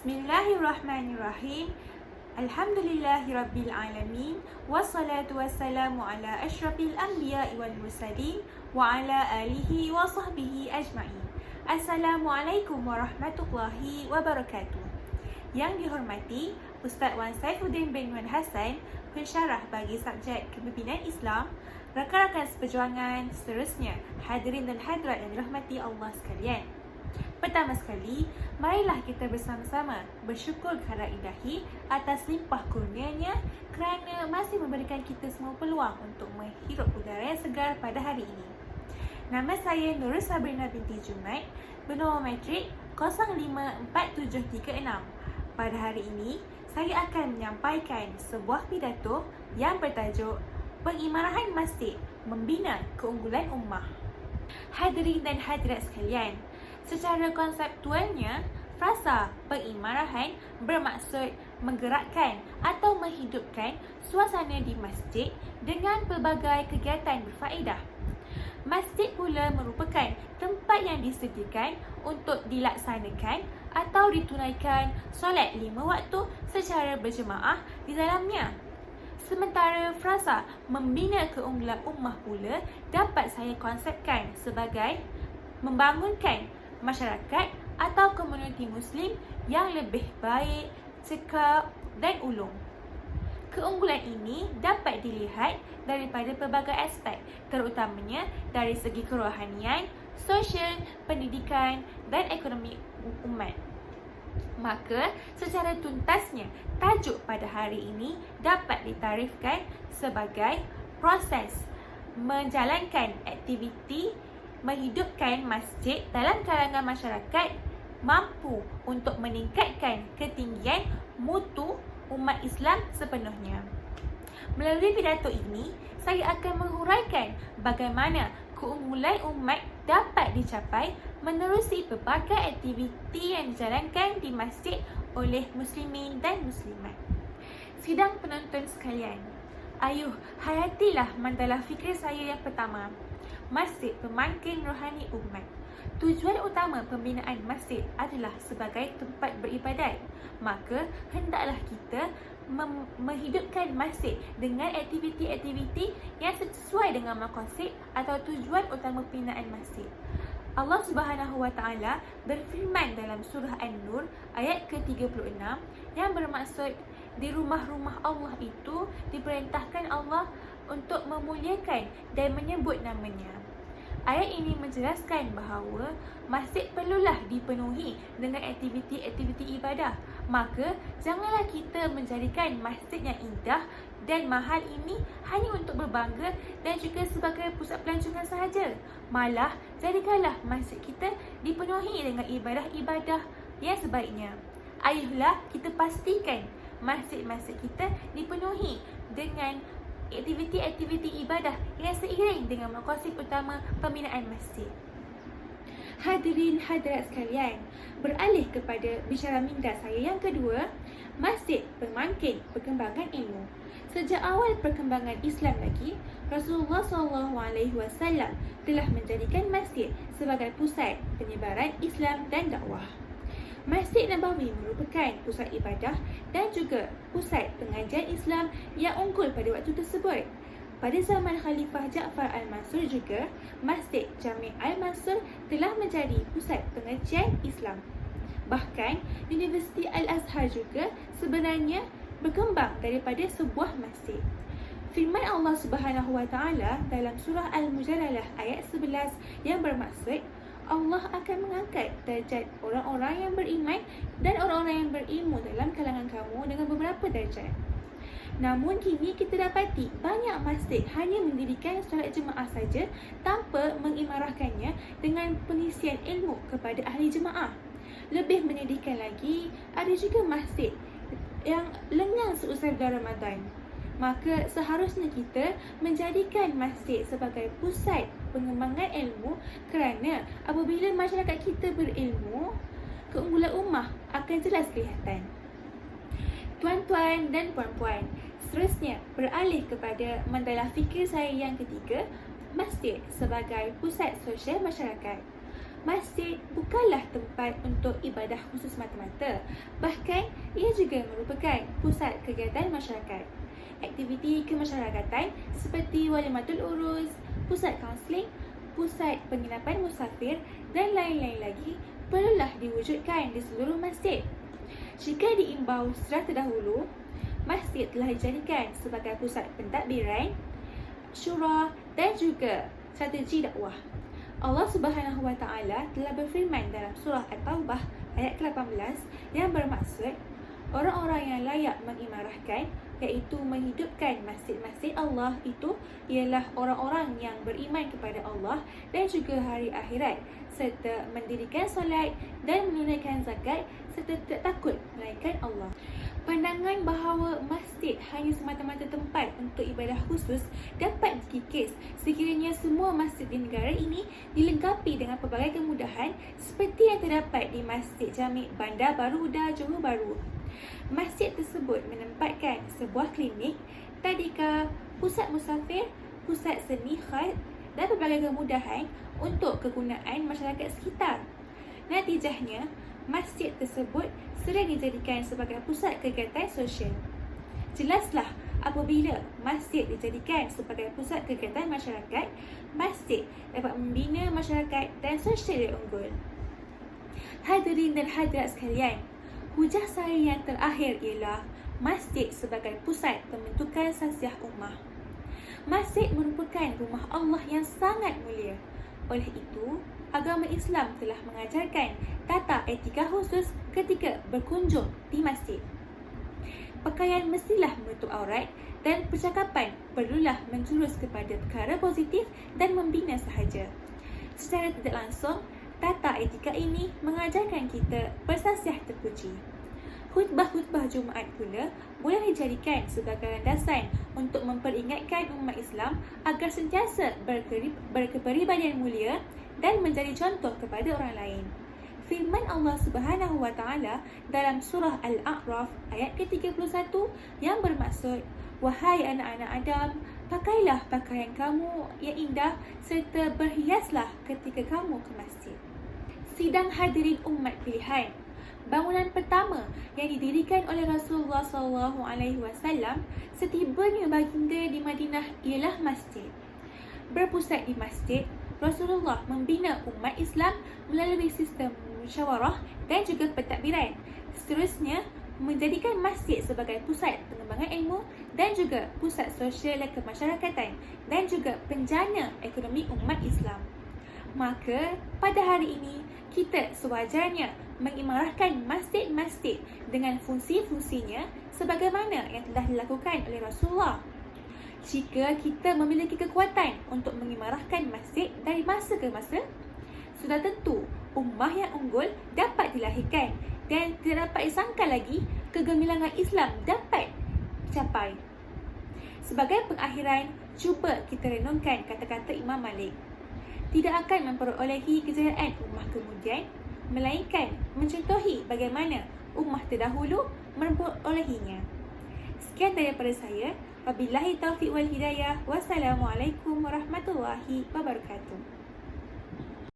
Bismillahirrahmanirrahim. Alhamdulillahirabbil alamin wassalatu wassalamu ala asyrafil anbiya'i wal mursalin wa ala alihi wa sahbihi ajma'in. Assalamualaikum warahmatullahi wabarakatuh. Yang dihormati Ustaz Wan Saifuddin bin Wan Hassan, pensyarah bagi subjek Kepimpinan Islam, rakan-rakan seperjuangan, seterusnya hadirin dan hadirat yang dirahmati Allah sekalian. Pertama sekali, marilah kita bersama-sama bersyukur kepada Ilahi atas limpah kurnianya kerana masih memberikan kita semua peluang untuk menghirup udara yang segar pada hari ini. Nama saya Nurul Sabrina binti Jumaid, bernama matrik 054736. Pada hari ini, saya akan menyampaikan sebuah pidato yang bertajuk Pengimarahan Masjid Membina Keunggulan Ummah. Hadirin dan hadirat sekalian, secara konseptualnya, frasa pengimarahan bermaksud menggerakkan atau menghidupkan suasana di masjid dengan pelbagai kegiatan berfaedah. Masjid pula merupakan tempat yang disediakan untuk dilaksanakan atau ditunaikan solat 5 waktu secara berjemaah di dalamnya. Sementara frasa membina keunggulan ummah pula dapat saya konsepkan sebagai membangunkan masyarakat atau komuniti Muslim yang lebih baik, cekap dan ulung. Keunggulan ini dapat dilihat daripada pelbagai aspek, terutamanya dari segi kerohanian, sosial, pendidikan dan ekonomi umat. Maka, secara tuntasnya, tajuk pada hari ini dapat ditarifkan sebagai proses menjalankan aktiviti menghidupkan masjid dalam kalangan masyarakat mampu untuk meningkatkan ketinggian mutu umat Islam sepenuhnya. Melalui pidato ini, saya akan menghuraikan bagaimana keunggulan umat dapat dicapai menerusi pelbagai aktiviti yang dijalankan di masjid oleh muslimin dan muslimat. Sidang penonton sekalian, ayuh hayatilah mandalah fikir saya yang pertama. Masjid pemangkin rohani umat. Tujuan utama pembinaan masjid adalah sebagai tempat beribadat. Maka, hendaklah kita menghidupkan masjid dengan aktiviti-aktiviti yang sesuai dengan maqasid atau tujuan utama pembinaan masjid. Allah Subhanahu Wa Taala berfirman dalam surah An-Nur ayat ke-36 yang bermaksud di rumah-rumah Allah itu diperintahkan Allah untuk memuliakan dan menyebut namanya. Ayat ini menjelaskan bahawa masjid perlulah dipenuhi dengan aktiviti-aktiviti ibadah. Maka, janganlah kita menjadikan masjid yang indah dan mahal ini hanya untuk berbangga dan juga sebagai pusat pelancongan sahaja. Malah, jadikanlah masjid kita dipenuhi dengan ibadah-ibadah yang sebaiknya. Ayuhlah kita pastikan masjid-masjid kita dipenuhi dengan aktiviti-aktiviti ibadah yang seiring dengan maqasid utama pembinaan masjid. Hadirin hadirat sekalian, beralih kepada bicara minda saya yang kedua, masjid pemangkin perkembangan ilmu. Sejak awal perkembangan Islam lagi, Rasulullah SAW telah menjadikan masjid sebagai pusat penyebaran Islam dan dakwah. Masjid Nabawi merupakan pusat ibadah dan juga pusat pengajian Islam yang unggul pada waktu tersebut. Pada zaman Khalifah Ja'far Al-Mansur juga, Masjid Jami' Al-Mansur telah menjadi pusat pengajian Islam. Bahkan, Universiti Al-Azhar juga sebenarnya berkembang daripada sebuah masjid. Firman Allah Subhanahu Wa Taala dalam surah Al-Mujadalah ayat 11 yang bermaksud Allah akan mengangkat darjat orang-orang yang beriman dan orang-orang yang berilmu dalam kalangan kamu dengan beberapa darjat. Namun kini kita dapati banyak masjid hanya mendirikan solat jemaah saja tanpa mengimarahkannya dengan pengisian ilmu kepada ahli jemaah. Lebih menyedihkan lagi, ada juga masjid yang lengang seusai bulan Ramadan. Maka seharusnya kita menjadikan masjid sebagai pusat pengembangan ilmu kerana apabila masyarakat kita berilmu, keunggulan ummah akan jelas kelihatan. Tuan-tuan dan puan-puan, seterusnya beralih kepada mandalah fikir saya yang ketiga, masjid sebagai pusat sosial masyarakat. Masjid bukanlah tempat untuk ibadah khusus mata-mata. Bahkan, ia juga merupakan pusat kegiatan masyarakat. Aktiviti kemasyarakatan seperti walimatul urus, pusat kaunseling, pusat penginapan musafir dan lain-lain lagi perlulah diwujudkan di seluruh masjid. Jika diimbau secara terdahulu, masjid telah dijadikan sebagai pusat pentadbiran, syura dan juga strategi dakwah. Allah Subhanahu wa taala telah berfirman dalam surah At-Taubah ayat ke-18 yang bermaksud orang-orang yang layak mengimarahkan, iaitu menghidupkan masjid-masjid Allah itu ialah orang-orang yang beriman kepada Allah dan juga hari akhirat, serta mendirikan solat dan menunaikan zakat serta tidak takut melainkan Allah. Pandangan bahawa masjid hanya semata-mata tempat untuk ibadah khusus dapat dikikis sekiranya semua masjid di negara ini dilengkapi dengan pelbagai kemudahan seperti yang terdapat di Masjid Jami' Bandar Baru Uda, Johor Bahru. Masjid tersebut menempatkan sebuah klinik, tadika, pusat musafir, pusat seni khat dan pelbagai kemudahan untuk kegunaan masyarakat sekitar. Natijahnya, masjid tersebut sering dijadikan sebagai pusat kegiatan sosial. Jelaslah, apabila masjid dijadikan sebagai pusat kegiatan masyarakat, masjid dapat membina masyarakat dan sosial yang unggul. Hadirin dan hadirat sekalian, hujah saya yang terakhir ialah masjid sebagai pusat pembentukan sasiah ummah. Masjid merupakan rumah Allah yang sangat mulia. Oleh itu, agama Islam telah mengajarkan tata etika khusus ketika berkunjung di masjid. Pakaian mestilah menutup aurat dan percakapan perlulah menjurus kepada perkara positif dan membina sahaja. Secara tidak langsung, tata etika ini mengajarkan kita bersasiah terpuji. Khutbah-khutbah Jumaat pula boleh dijadikan sebagai landasan untuk memperingatkan umat Islam agar sentiasa berkepribadian mulia dan menjadi contoh kepada orang lain. Firman Allah Subhanahu wa taala dalam surah Al-A'raf ayat ke-31 yang bermaksud, "Wahai anak-anak Adam, pakailah pakaian kamu yang indah serta berhiaslah ketika kamu ke masjid." Sidang hadirin umat pilihan, bangunan pertama yang didirikan oleh Rasulullah SAW setibanya baginda di Madinah ialah masjid. Berpusat di masjid, Rasulullah membina umat Islam melalui sistem musyawarah dan juga pentadbiran. Seterusnya, menjadikan masjid sebagai pusat pengembangan ilmu dan juga pusat sosial kemasyarakatan dan juga penjana ekonomi umat Islam. Maka, pada hari ini, kita sewajarnya mengimarahkan masjid-masjid dengan fungsi-fungsinya sebagaimana yang telah dilakukan oleh Rasulullah. Jika kita memiliki kekuatan untuk mengimarahkan masjid dari masa ke masa, sudah tentu ummah yang unggul dapat dilahirkan dan tidak dapat disangka lagi kegemilangan Islam dapat dicapai. Sebagai pengakhiran, cuba kita renungkan kata-kata Imam Malik. Tidak akan memperolehi kejayaan ummah kemudian, melainkan mencontohi bagaimana ummah terdahulu memperolehinya. Sekian daripada saya. Wabillahi taufiq wal hidayah. Wassalamualaikum warahmatullahi wabarakatuh.